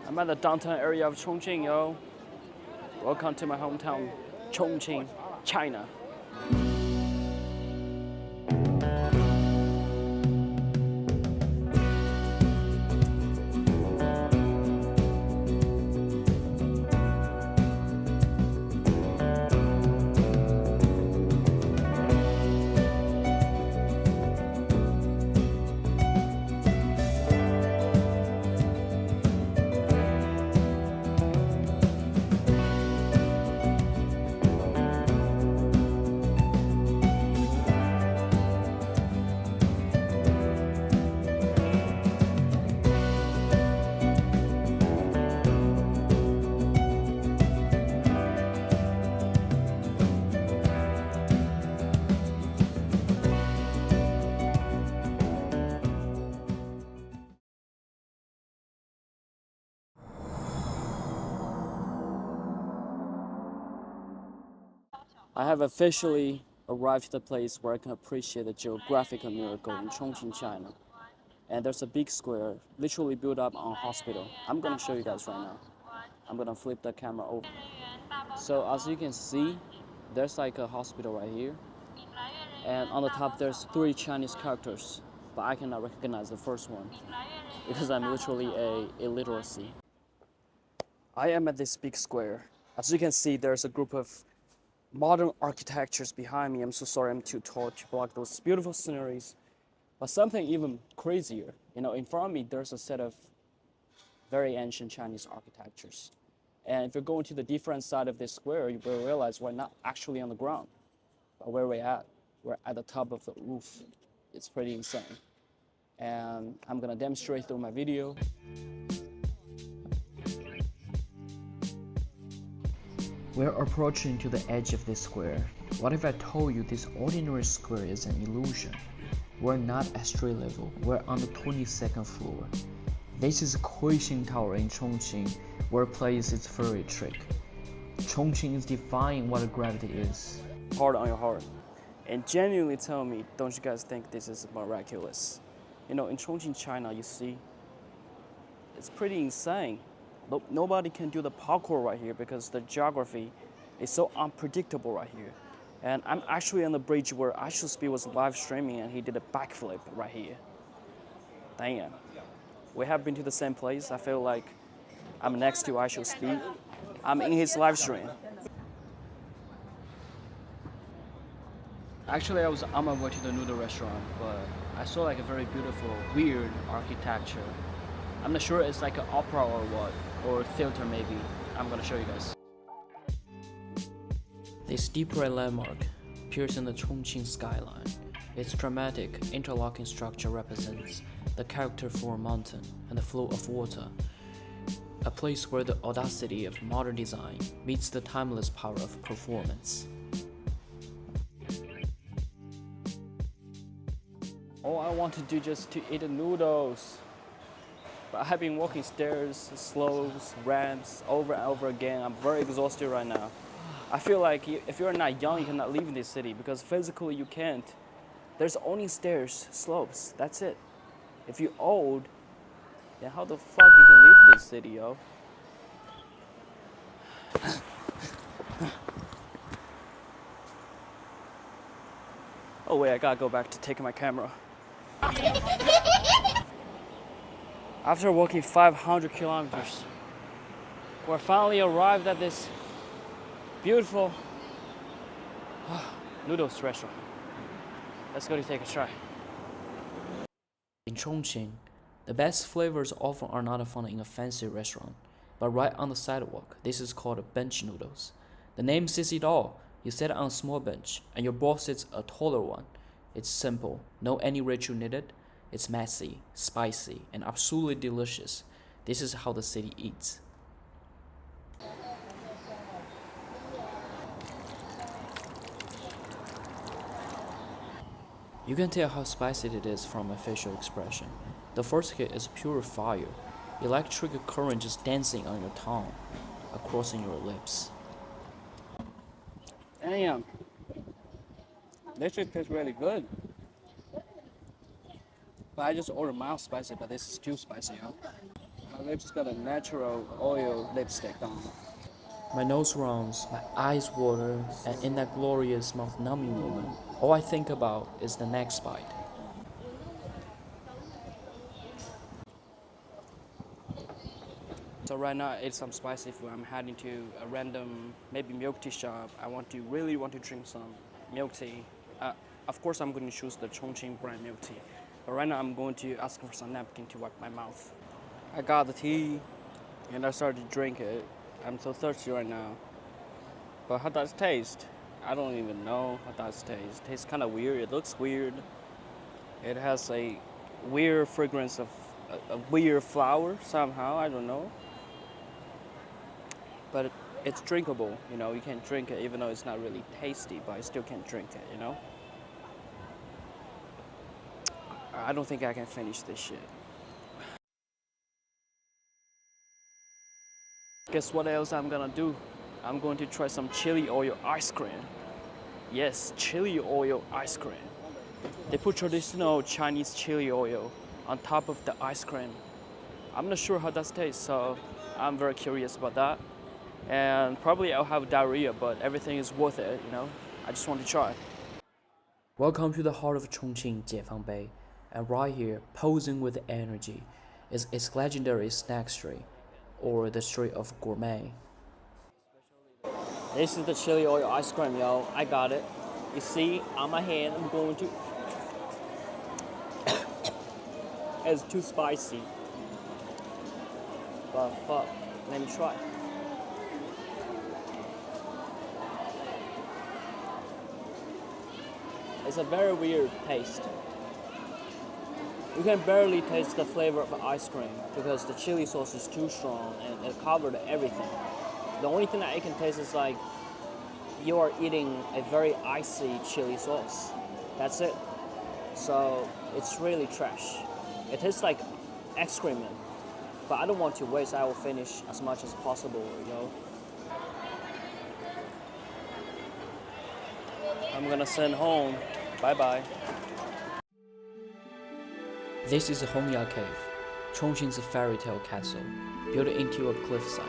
I'm at the downtown area of Chongqing, yo. Welcome to my hometown, Chongqing, China. I have officially arrived at the place where I can appreciate the geographical miracle in Chongqing, China. And there's a big square, literally built up on a hospital. I'm gonna show you guys right now. I'm gonna flip the camera over. So as you can see, there's like a hospital right here. And on the top there's 3 Chinese characters, but I cannot recognize the first one because I'm literally a illiteracy. I am at this big square. As you can see, there's a group of modern architectures behind me. I'm so sorry I'm too tall to block those beautiful sceneries. But something even crazier, in front of me there's a set of very ancient Chinese architectures. And if you're going to the different side of this square, you will realize we're not actually on the ground, but where we're at. We're at the top of the roof. It's pretty insane. And I'm gonna demonstrate through my video. We're approaching to the edge of this square. What if I told you this ordinary square is an illusion? We're not at street level, we're on the 22nd floor. This is Kuixing Tower in Chongqing, where it plays its fairy trick. Chongqing is defying what gravity is. Hard on your heart. And genuinely tell me, don't you guys think this is miraculous? In Chongqing, China, you see, it's pretty insane. Nobody can do the parkour right here because the geography is so unpredictable right here. And I'm actually on the bridge where Speed was live streaming and he did a backflip right here. Damn. We have been to the same place. I feel like I'm next to Speed. I'm in his live stream. Actually, I was on my way to the noodle restaurant, but I saw like a very beautiful, weird architecture. I'm not sure it's like an opera or what, or a theater maybe. I'm gonna show you guys. This deep red landmark appears in the Chongqing skyline. Its dramatic, interlocking structure represents the character for a mountain and the flow of water. A place where the audacity of modern design meets the timeless power of performance. All I want to do just to eat the noodles. But I've been walking stairs, slopes, ramps, over and over again. I'm very exhausted right now. I feel like if you're not young, you cannot live in this city because physically you can't. There's only stairs, slopes, that's it. If you're old, then how the fuck you can live in this city, yo? Oh wait, I gotta go back to take my camera. After walking 500 kilometers, we finally arrived at this beautiful noodles restaurant. Let's go to take a try. In Chongqing, the best flavors often are not found in a fancy restaurant, but right on the sidewalk. This is called bench noodles. The name says it all. You sit on a small bench, and your boss sits a taller one. It's simple, no any ritual needed. It's messy, spicy, and absolutely delicious. This is how the city eats. You can tell how spicy it is from my facial expression. The first hit is pure fire. Electric current just dancing on your tongue, across your lips. Damn. This shit tastes really good. But I just ordered mild spicy, but this is too spicy, huh? lips got a natural oil lipstick on. My nose runs, my eyes water, and in that glorious mouth-numbing moment, all I think about is the next bite. So right now I ate some spicy food. I'm heading to a random, maybe milk tea shop. I really want to drink some milk tea. Of course I'm going to choose the Chongqing brand milk tea. But right now I'm going to ask for some napkin to wipe my mouth. I got the tea and I started to drink it. I'm so thirsty right now. But how does it taste? I don't even know how does it taste. It tastes kind of weird. It looks weird. It has a weird fragrance of a weird flower somehow. I don't know. But it's drinkable, you know. You can drink it even though it's not really tasty, but I still can drink it, you know. I don't think I can finish this shit. Guess what else I'm gonna do? I'm going to try some chili oil ice cream. Yes, chili oil ice cream. They put traditional Chinese chili oil on top of the ice cream. I'm not sure how that tastes, so I'm very curious about that. And probably I'll have diarrhea, but everything is worth it, you know. I just want to try. Welcome to the heart of Chongqing, Jiefang Bay, and right here, posing with energy, is its legendary snack street, or the street of gourmet. This is the chili oil ice cream, yo. I got it. You see, on my hand, I'm going to. It's too spicy. But fuck, let me try. It's a very weird taste. You can barely taste the flavor of the ice cream because the chili sauce is too strong and it covered everything. The only thing that I can taste is like you are eating a very icy chili sauce. That's it. So it's really trash. It tastes like excrement, but I don't want to waste. I will finish as much as possible, you know. I'm gonna send home. Bye-bye. This is the Hongya Cave, Chongqing's fairy tale castle, built into a cliffside.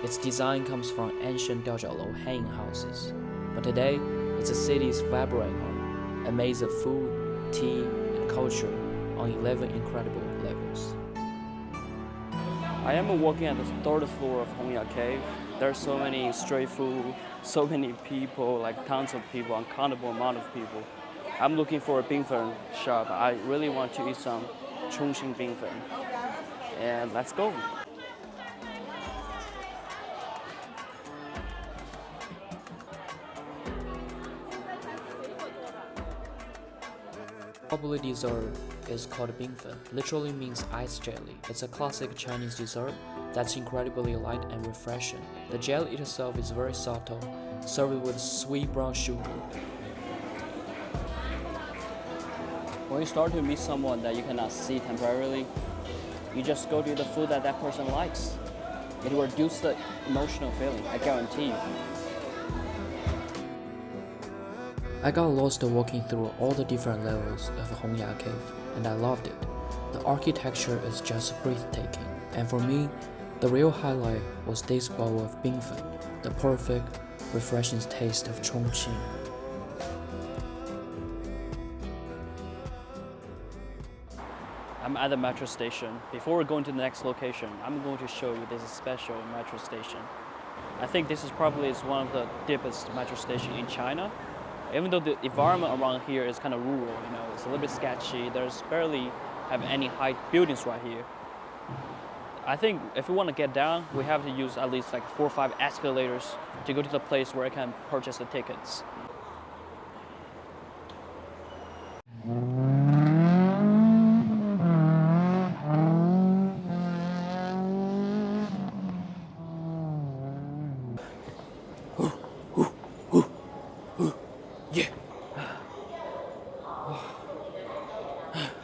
Its design comes from ancient Dyalla hanging houses, but today it's a city's vibrant home, a maze of food, tea, and culture on 11 incredible levels. I am walking at the third floor of Hongya Cave. There's so many street food, so many people, like tons of people, uncountable amount of people. I'm looking for a BingFen shop. I really want to eat some Chongqing BingFen. And let's go. Popular dessert is called BingFen, literally means ice jelly. It's a classic Chinese dessert that's incredibly light and refreshing. The jelly itself is very subtle, served with sweet brown sugar. When you start to meet someone that you cannot see temporarily, you just go to the food that that person likes. It will reduce the emotional feeling, I guarantee you. I got lost walking through all the different levels of Hongya Cave, and I loved it. The architecture is just breathtaking, and for me, the real highlight was this bowl of BingFen, the perfect, refreshing taste of Chongqing. I'm at the metro station. Before we go into the next location, I'm going to show you this special metro station. I think this is probably one of the deepest metro stations in China. Even though the environment around here is kind of rural, you know, it's a little bit sketchy. There's barely have any high buildings right here. I think if we want to get down, we have to use at least like 4 or 5 escalators to go to the place where I can purchase the tickets.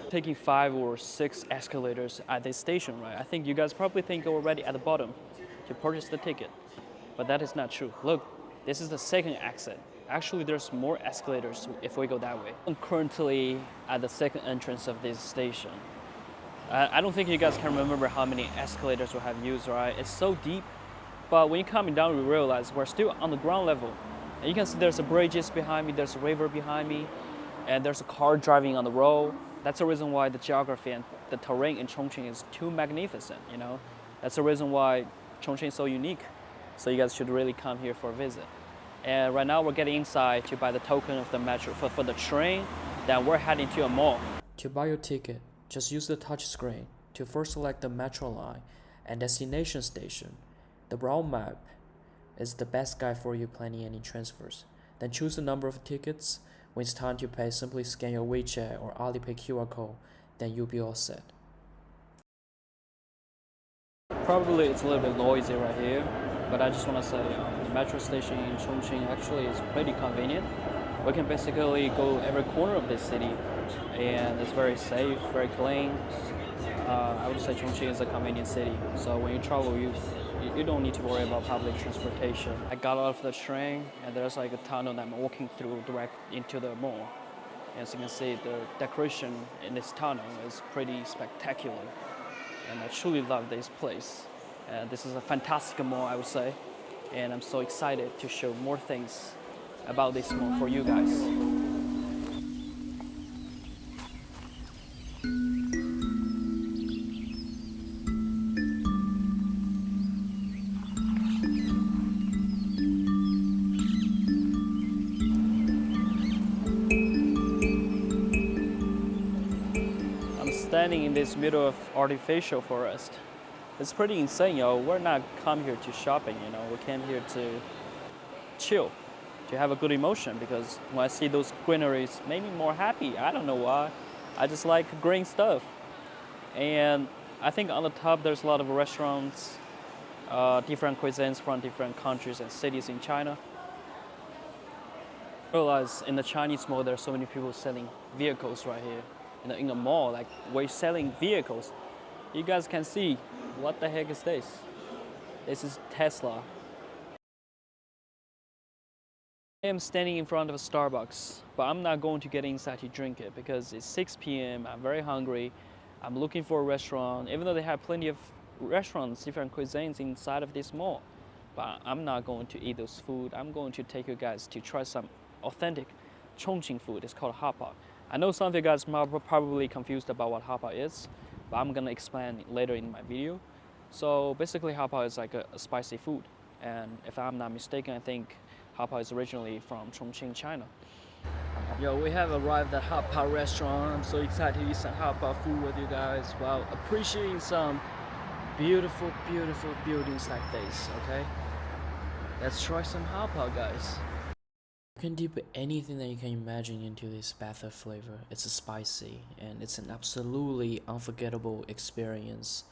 Taking 5 or 6 escalators at this station, right? I think you guys probably think you're already at the bottom to purchase the ticket, but that is not true. Look, this is the second exit. Actually, there's more escalators if we go that way. I'm currently at the second entrance of this station. I don't think you guys can remember how many escalators we have used, right? It's so deep, but when you're coming down, we realize we're still on the ground level. And you can see there's a bridges behind me, there's a river behind me, and there's a car driving on the road. That's the reason why the geography and the terrain in Chongqing is too magnificent, you know? That's the reason why Chongqing is so unique. So you guys should really come here for a visit. And right now we're getting inside to buy the token of the metro for the train. Then we're heading to a mall. To buy your ticket, just use the touch screen to first select the metro line and destination station. The brown map is the best guide for you planning any transfers. Then choose the number of tickets. When it's time to pay, simply scan your WeChat or Alipay QR code, then you'll be all set. Probably it's a little bit noisy right here, but I just want to say the metro station in Chongqing actually is pretty convenient. We can basically go every corner of this city, and it's very safe, very clean. I would say Chongqing is a convenient city, so when you travel, you don't need to worry about public transportation. I got off the train, and there's like a tunnel that I'm walking through direct into the mall. As you can see, the decoration in this tunnel is pretty spectacular, and I truly love this place. This is a fantastic mall, I would say, and I'm so excited to show more things about this mall for you guys. I'm standing in this middle of artificial forest. It's pretty insane, yo. We're not come here to shopping, you know. We came here to chill, to have a good emotion, because when I see those greeneries, make me more happy. I don't know why. I just like green stuff. And I think on the top there's a lot of restaurants, different cuisines from different countries and cities in China. I realize in the Chinese mall there's so many people selling vehicles right here. In the mall, like we're selling vehicles. You guys can see, what the heck is this? This is Tesla. I am standing in front of a Starbucks, but I'm not going to get inside to drink it because it's 6 p.m. I'm very hungry. I'm looking for a restaurant, even though they have plenty of restaurants, different cuisines inside of this mall. But I'm not going to eat those food. I'm going to take you guys to try some authentic Chongqing food. It's called Hotpot. I know some of you guys are probably confused about what Hotpot is, but I'm gonna explain later in my video. So basically Hotpot is like a spicy food. And if I'm not mistaken, I think Hotpot is originally from Chongqing, China. Yo, we have arrived at Hotpot restaurant. I'm so excited to eat some Hotpot food with you guys while appreciating some beautiful, beautiful buildings like this, okay? Let's try some Hotpot, guys. You can dip anything that you can imagine into this bath of flavor. It's spicy and it's an absolutely unforgettable experience.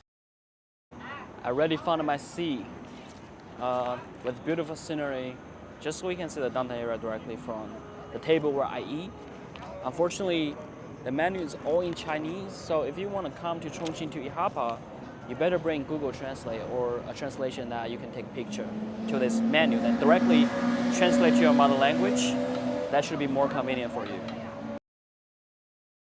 I already found my seat with beautiful scenery, just so we can see the downtown area directly from the table where I eat. Unfortunately, the menu is all in Chinese, so if you want to come to Chongqing to eat Hotpot, you better bring Google Translate or a translation that you can take a picture to this menu that directly translate to your mother language. That should be more convenient for you.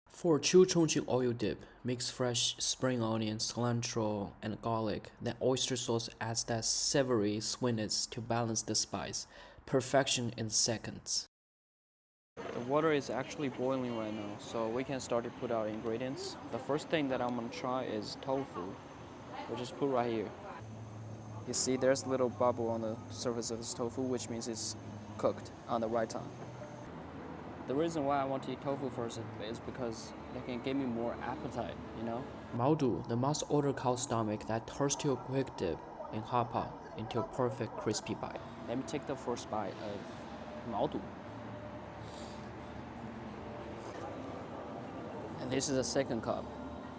For true Chongqing oil dip, mix fresh spring onions, cilantro, and garlic. Then oyster sauce adds that savory sweetness to balance the spice. Perfection in seconds. The water is actually boiling right now, so we can start to put our ingredients. The first thing that I'm gonna try is tofu. We'll just put right here. You see there's a little bubble on the surface of this tofu, which means it's cooked on the right time. The reason why I want to eat tofu first is because it can give me more appetite, you know? Maodu, the must-order cow stomach that turns to a quick dip in Hotpot into a perfect crispy bite. Let me take the first bite of Maodu. And this is the second cup.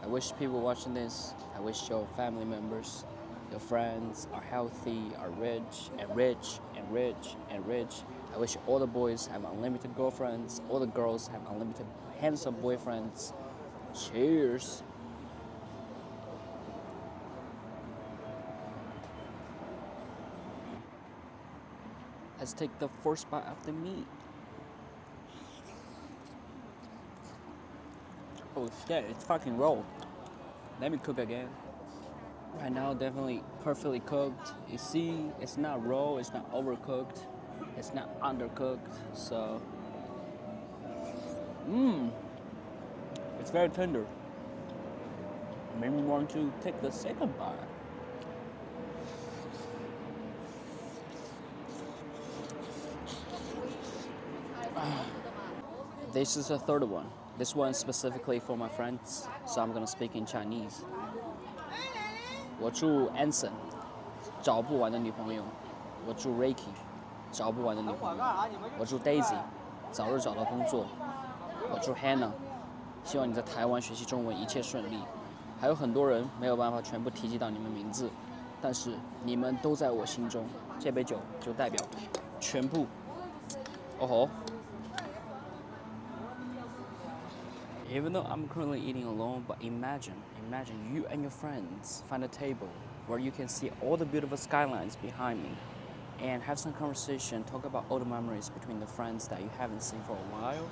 I wish people watching this, I wish your family members, your friends are healthy, are rich, and rich, and rich, and rich. I wish all the boys have unlimited girlfriends, all the girls have unlimited handsome boyfriends. Cheers. Let's take the first bite of the meat. Oh shit, it's fucking raw. Let me cook again. Right now, definitely perfectly cooked. You see, it's not raw, it's not overcooked, it's not undercooked. So, it's very tender. Made me want to take the second bite. This is the third one. This one specifically for my friends, so I'm gonna speak in Chinese. 我住 Anson，找不完的女朋友。我住 Ricky，找不完的女朋友。我住 Daisy，早日找到工作。我住 Hannah，希望你在台湾学习中文一切顺利。还有很多人没有办法全部提及到你们名字，但是你们都在我心中。这杯酒就代表全部。哦吼。Even though I'm currently eating alone, but imagine you and your friends find a table where you can see all the beautiful skylines behind me and have some conversation, talk about all the memories between the friends that you haven't seen for a while,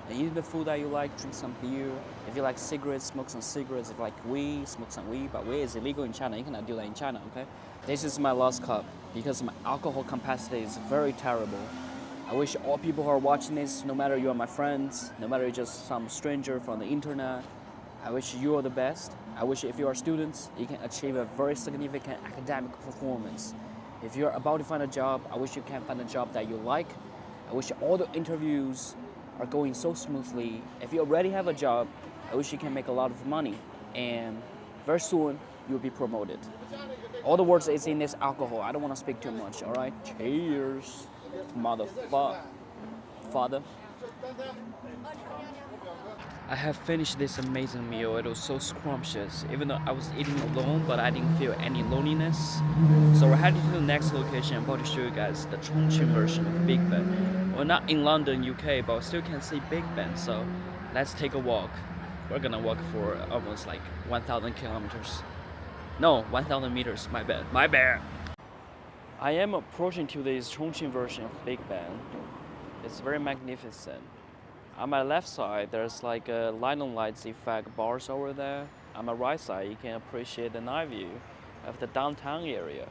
and eat the food that you like, drink some beer. If you like cigarettes, smoke some cigarettes. If you like weed, smoke some weed, but weed is illegal in China. You cannot do that in China, okay? This is my last cup because my alcohol capacity is very terrible. I wish all people who are watching this, no matter you are my friends, no matter you're just some stranger from the internet, I wish you are the best. I wish if you are students, you can achieve a very significant academic performance. If you're about to find a job, I wish you can find a job that you like. I wish all the interviews are going so smoothly. If you already have a job, I wish you can make a lot of money. And very soon, you'll be promoted. All the words is in this alcohol. I don't want to speak too much, all right? Cheers. Father. I have finished this amazing meal. It was so scrumptious. Even though I was eating alone, but I didn't feel any loneliness. So we're heading to the next location. I'm about to show you guys the Chongqing version of Big Ben. We're not in London, UK, but we still can see Big Ben. So let's take a walk. We're gonna walk for almost like 1,000 kilometers. No, 1,000 meters. My bad. I am approaching to this Chongqing version of Big Ben. It's very magnificent. On my left side, there's like a light-on lights effect bars over there. On my right side, you can appreciate the night view of the downtown area.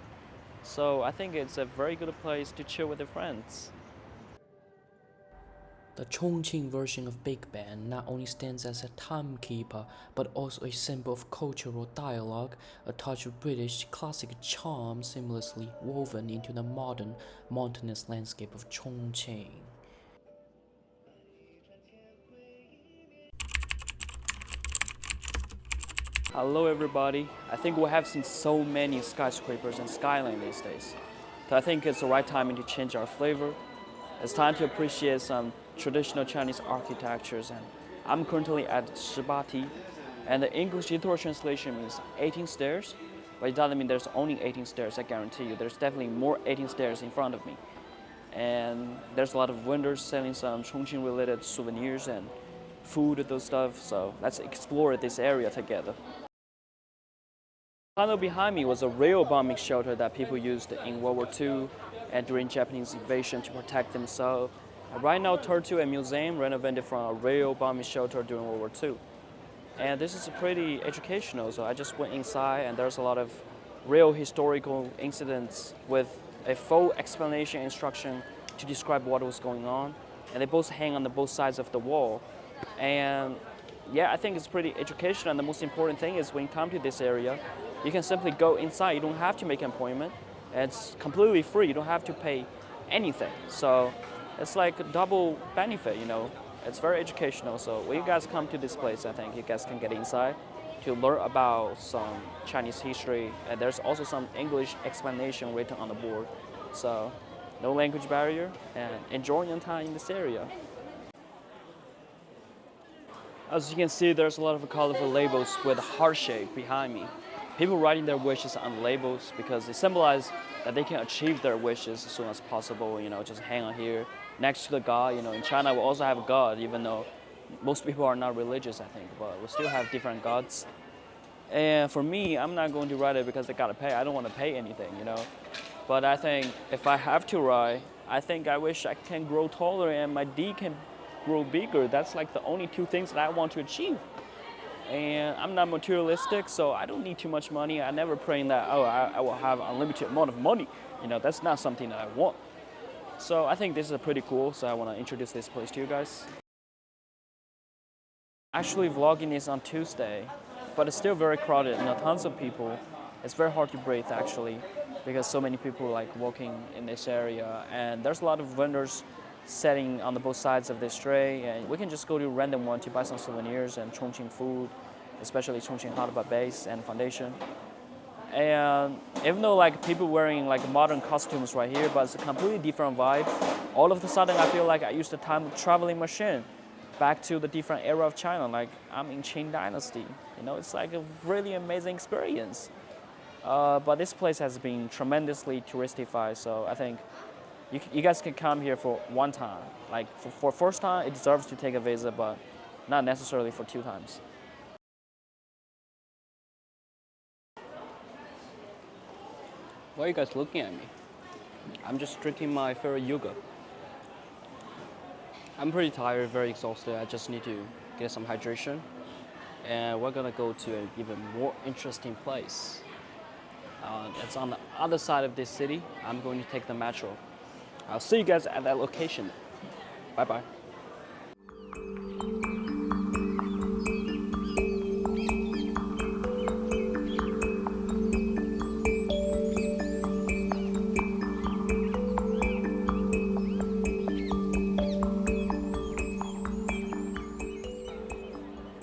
So I think it's a very good place to chill with your friends. The Chongqing version of Big Ben not only stands as a timekeeper, but also a symbol of cultural dialogue, a touch of British classic charm seamlessly woven into the modern, mountainous landscape of Chongqing. Hello everybody. I think we have seen so many skyscrapers and skyline these days. So I think it's the right time to change our flavor. It's time to appreciate some traditional Chinese architectures, and I'm currently at Shibati, and the English literal translation means 18 stairs, but it doesn't mean there's only 18 stairs, I guarantee you. There's definitely more 18 stairs in front of me. And there's a lot of vendors selling some Chongqing related souvenirs and food and those stuff, so let's explore this area together. Tunnel behind me was a rail bombing shelter that people used in World War II and during Japanese invasion to protect themselves. And right now turned to a museum renovated from a rail bombing shelter during World War II. And this is pretty educational, so I just went inside and there's a lot of real historical incidents with a full explanation instruction to describe what was going on. And they both hang on the both sides of the wall. And yeah, I think it's pretty educational, and the most important thing is when you come to this area, you can simply go inside. You don't have to make an appointment. It's completely free. You don't have to pay anything. So it's like a double benefit, you know. It's very educational. So when you guys come to this place, I think you guys can get inside to learn about some Chinese history. And there's also some English explanation written on the board. So no language barrier, and enjoy your time in this area. As you can see, there's a lot of colorful labels with a heart shape behind me. People writing their wishes on the labels because they symbolize that they can achieve their wishes as soon as possible, you know, just hang on here next to the God. You know, in China we also have a God, even though most people are not religious, I think, but we still have different gods. And for me, I'm not going to write it because I gotta pay. I don't want to pay anything, you know. But I think if I have to write, I think I wish I can grow taller and my D can grow bigger. That's like the only two things that I want to achieve. and I'm not materialistic, so I don't need too much money. I never praying that, oh, I will have unlimited amount of money. You know, that's not something that I want. So I think this is pretty cool, so I want to introduce this place to you guys. Actually, vlogging is on Tuesday, but it's still very crowded, you know, tons of people. It's very hard to breathe actually, because so many people like walking in this area, and there's a lot of vendors setting on the both sides of this tray, and we can just go to random one to buy some souvenirs and Chongqing food, especially Chongqing Hotpot base and foundation. And even though like people wearing like modern costumes right here, but it's a completely different vibe. All of a sudden, I feel like I used the time traveling machine back to the different era of China, like I'm in Qing Dynasty. You know, it's like a really amazing experience. But this place has been tremendously touristified, so I think you guys can come here for one time. Like for first time, it deserves to take a visit, but not necessarily for 2 times. Why are you guys looking at me? I'm just drinking my favorite yogurt. I'm pretty tired, very exhausted. I just need to get some hydration. And we're gonna go to an even more interesting place. It's on the other side of this city. I'm going to take the metro. I'll see you guys at that location. Bye-bye.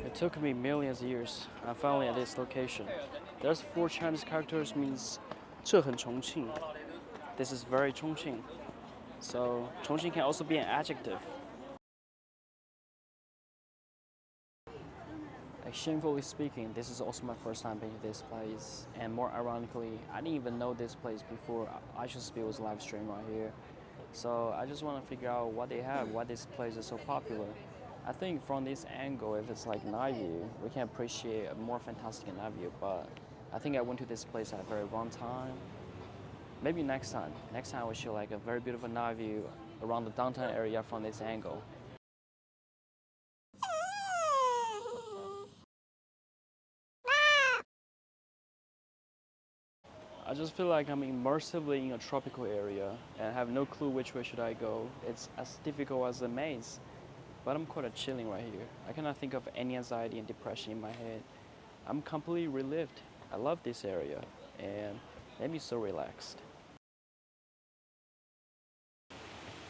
It took me millions of years. I'm finally at this location. There's 4 Chinese characters means 这很重庆. This is very Chongqing. So Chongqing can also be an adjective. Like, shamefully speaking, this is also my first time being to this place. And more ironically, I didn't even know this place before I Should Spill was live stream right here. So I just want to figure out what they have, why this place is so popular. I think from this angle, if it's like night view, we can appreciate a more fantastic night view, but I think I went to this place at a very wrong time. Maybe next time. Next time we show like a very beautiful night view around the downtown area from this angle. I just feel like I'm immersively in a tropical area and I have no clue which way should I go. It's as difficult as a maze. But I'm quite chilling right here. I cannot think of any anxiety and depression in my head. I'm completely relived. I love this area and made me so relaxed.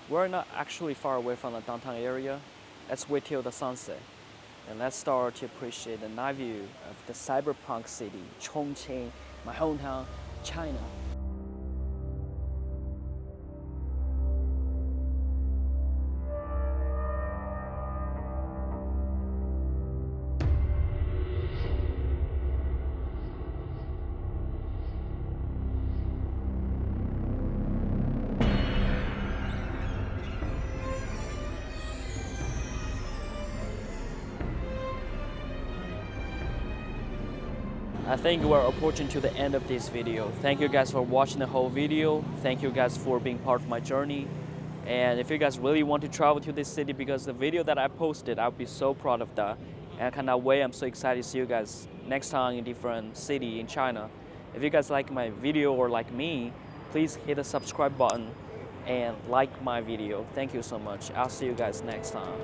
We're not actually far away from the downtown area. Let's wait till the sunset. And let's start to appreciate the night view of the cyberpunk city, Chongqing, my hometown, China. I think we're approaching to the end of this video. Thank you guys for watching the whole video. Thank you guys for being part of my journey. And if you guys really want to travel to this city, because the video that I posted, I'll be so proud of that. And I cannot wait. I'm so excited to see you guys next time in different city in China. If you guys like my video or like me, please hit the subscribe button and like my video. Thank you so much. I'll see you guys next time.